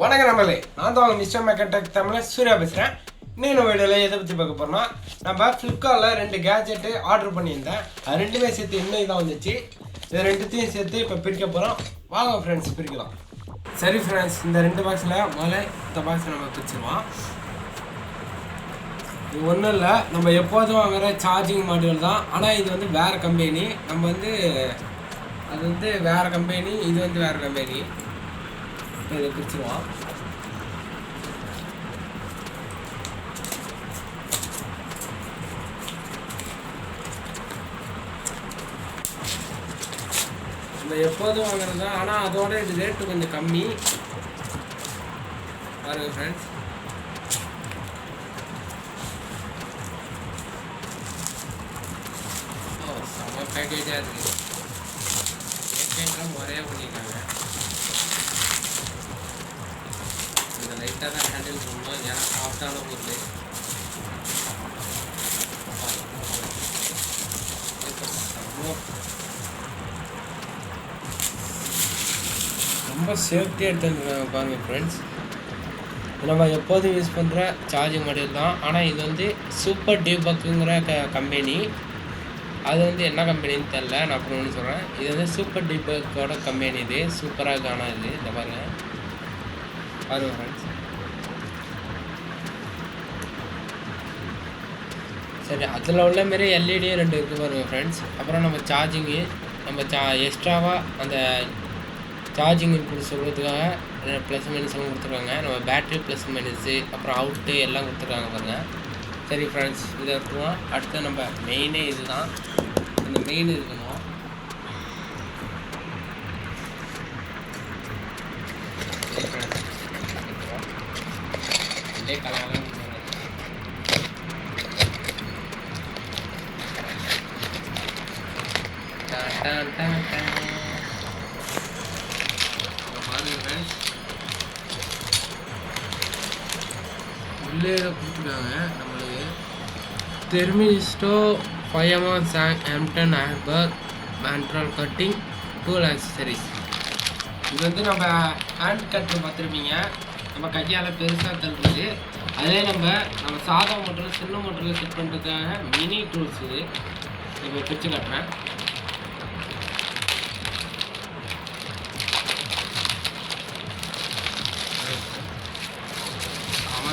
வணக்கம் நம்மளே, நான் தான் மிஸ்டர் மெக்கடெக் தமிழ் சூர்யா பேசுகிறேன். இன்னும் நம்ம வீடியோவில் எதை பற்றி பார்க்க போகிறோம்னா, நம்ம ஃப்ளிப்கார்ட்டில் 2 கேஜெட்டு ஆர்டர் பண்ணியிருந்தேன். அது ரெண்டுமே சேர்த்து இன்னும் தான் வந்துச்சு. இது ரெண்டுத்தையும் சேர்த்து இப்போ பிரிக்க போகிறோம். வாங்க ஃப்ரெண்ட்ஸ் பிரிக்கலாம். சரி ஃப்ரெண்ட்ஸ், இந்த 2 பாக்ஸில் முதல்ல இந்த பாக்ஸை நம்ம பிரிச்சிருவோம். இது ஒன்றும் இல்லை, நம்ம எப்போதும் வாங்குகிற சார்ஜிங் மாடியூல் தான். ஆனால் இது வந்து வேறு கம்பெனி. நம்ம வந்து அது வந்து வேறு கம்பெனி, இது வந்து வேறு கம்பெனி. இதை பிரிச்சிருவோம். நம்ம எப்போதும் வாங்குறது தான். ஆனால் அதோட இது ரேட்டு கொஞ்சம் கம்மி பாருங்க ஃப்ரெண்ட்ஸ். செம்ம பேக்கேஜாக இருக்குது. முறையாக பண்ணியிருக்காங்க. லைட்டாக தான் ஹேண்டில் பண்ணணும், ஏன்னா சாஃப்டான பொருள். ரொம்ப சேஃப்டியாக எடுத்துருக்காங்க பாருங்கள் ஃப்ரெண்ட்ஸ். நம்ம எப்போதும் யூஸ் பண்ணுற சார்ஜிங் மாடியூல் தான். ஆனால் இது வந்து சூப்பர் டீபக்குங்கிற கம்பெனி. அது வந்து என்ன கம்பெனின்னு தெரில, நான் அப்புறம் ஒன்று சொல்கிறேன். இது வந்து சூப்பர் டீபக்கோட கம்பெனி. இது சூப்பராக இருக்கானா இது, இந்த பாருங்கள் ஃப்ரெண்ட்ஸ். சரி, அதில் உள்ள மாரி எல்இடியும் 2 இருக்குது பாருங்கள் ஃப்ரெண்ட்ஸ். அப்புறம் நம்ம சார்ஜிங்கு நம்ம எக்ஸ்ட்ராவாக அந்த சார்ஜிங் இன்புட் சொல்கிறதுக்காக ப்ளஸ் மைனஸ் எல்லாம் கொடுத்துருக்காங்க. நம்ம பேட்ரி ப்ளஸ் மைனஸு அப்புறம் அவுட்டு எல்லாம் கொடுத்துருக்காங்க பாருங்கள். சரி ஃப்ரெண்ட்ஸ், இதை எடுத்துருவோம். அடுத்து நம்ம மெயினே இது தான். இந்த மெயின் இருக்கணும். இதே கலர்லாம் உள்ளே கொடுத்துருக்காங்க நம்மளுக்கு. Thermistor 5mm M10 airbag mandrel cutting tool accessories. இது வந்து நம்ம ஹேண்ட் கட்டர் பார்த்துருப்பீங்க, நம்ம கையால் பெருசாக தள்ளுறது. அதே நம்ம சாதா மோட்டரில் சின்ன மோட்டரில் செட் பண்ணுறதுக்காக மினி டூல்ஸ். இது இப்போ பிரித்து காட்டுறேன்.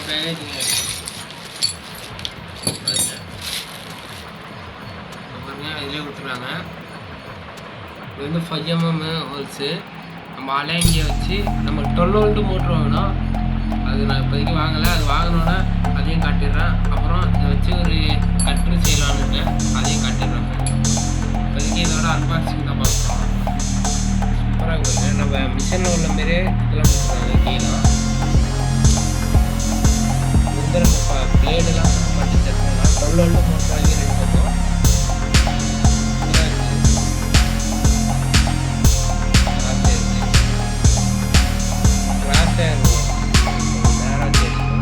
பேக்கேஜிங்க பாருங்க, இதிலே கொடுத்துருக்காங்க. இது வந்து 5mm ஹோல்ஸு. நம்ம அலைங்கிய வச்சு நம்ம 12 வோல்ட் மோட்ரு வாங்கினோம். அது நான் இப்போதைக்கு வாங்கலை. அது வாங்கினோன்னே அதையும் காட்டிடுறேன். அப்புறம் இதை வச்சு ஒரு கட்ரு செய்யலான்னு அதையும் காட்டிடுறேன். இப்போதைக்கு இதோட அன்பாக்சிங் தான் பார்க்குறோம். சூப்பராக இருக்குது. நம்ம மிஷினில் உள்ள மாரியே இதெல்லாம் கொடுத்துருக்காங்க. கீழே பிளேடெல்லாம் பண்ணி தருவோம்னா 12 வோல்ட் மோட்டர் வாங்கி 2 பக்கம் கிளாஸாக இருக்கும். நேராக தெரியும்.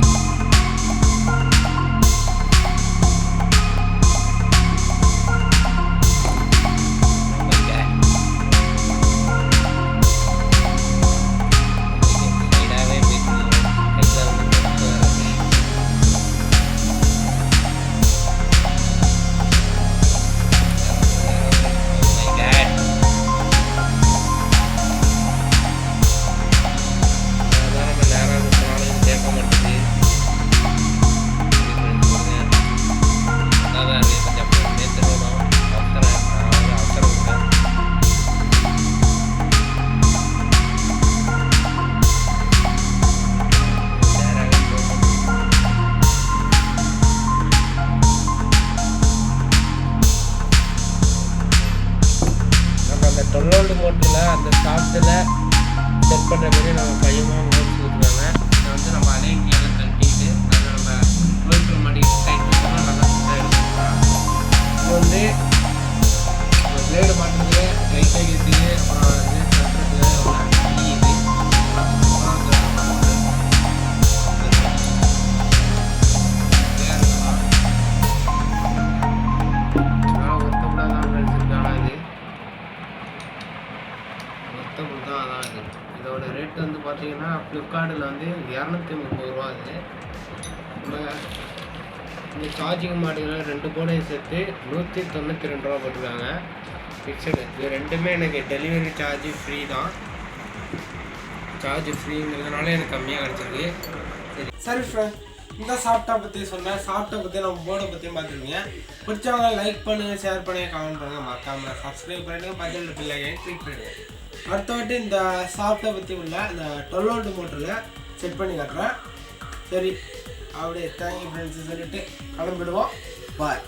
ஃப்ளிப்கார்ட்டில் வந்து 230 ரூபா அது. நம்ம இந்த சார்ஜிங் மாடுகள் 2 போர்டையும் சேர்த்து 192 ரூபா போட்டிருக்காங்க ஃபிக்ஸடு. இது ரெண்டுமே எனக்கு டெலிவரி சார்ஜ் ஃப்ரீ தான். சார்ஜ் ஃப்ரீங்கிறதுனால எனக்கு கம்மியாக கிடச்சிருக்கு. சரி ஃப்ரெண்ட், இந்த சாஃப்டாக பற்றி சொன்னேன். சாஃப்டாக பற்றி நம்ம போர்டை பற்றியும் பார்த்துருக்கீங்க. பிடிச்சவங்க லைக் பண்ணுங்கள், ஷேர் பண்ணுங்கள், கமெண்ட் பண்ணுங்கள், மறக்காமல் சப்ஸ்கிரைப் பண்ணிவிடுங்க, பக்கத்தில் பெல் ஐகானை கிளிக் பண்ணிவிடுங்க. அடுத்த வாட்டி இந்த சாஃப்டை பற்றி உள்ள இந்த 12 வோல்ட் மோட்டரில் செட் பண்ணி காட்டுறேன். சரி, அப்படியே தேங்க்யூ ஃப்ரெண்ட்ஸ் சொல்லிட்டு கிளம்பிடுவோம். பாய்.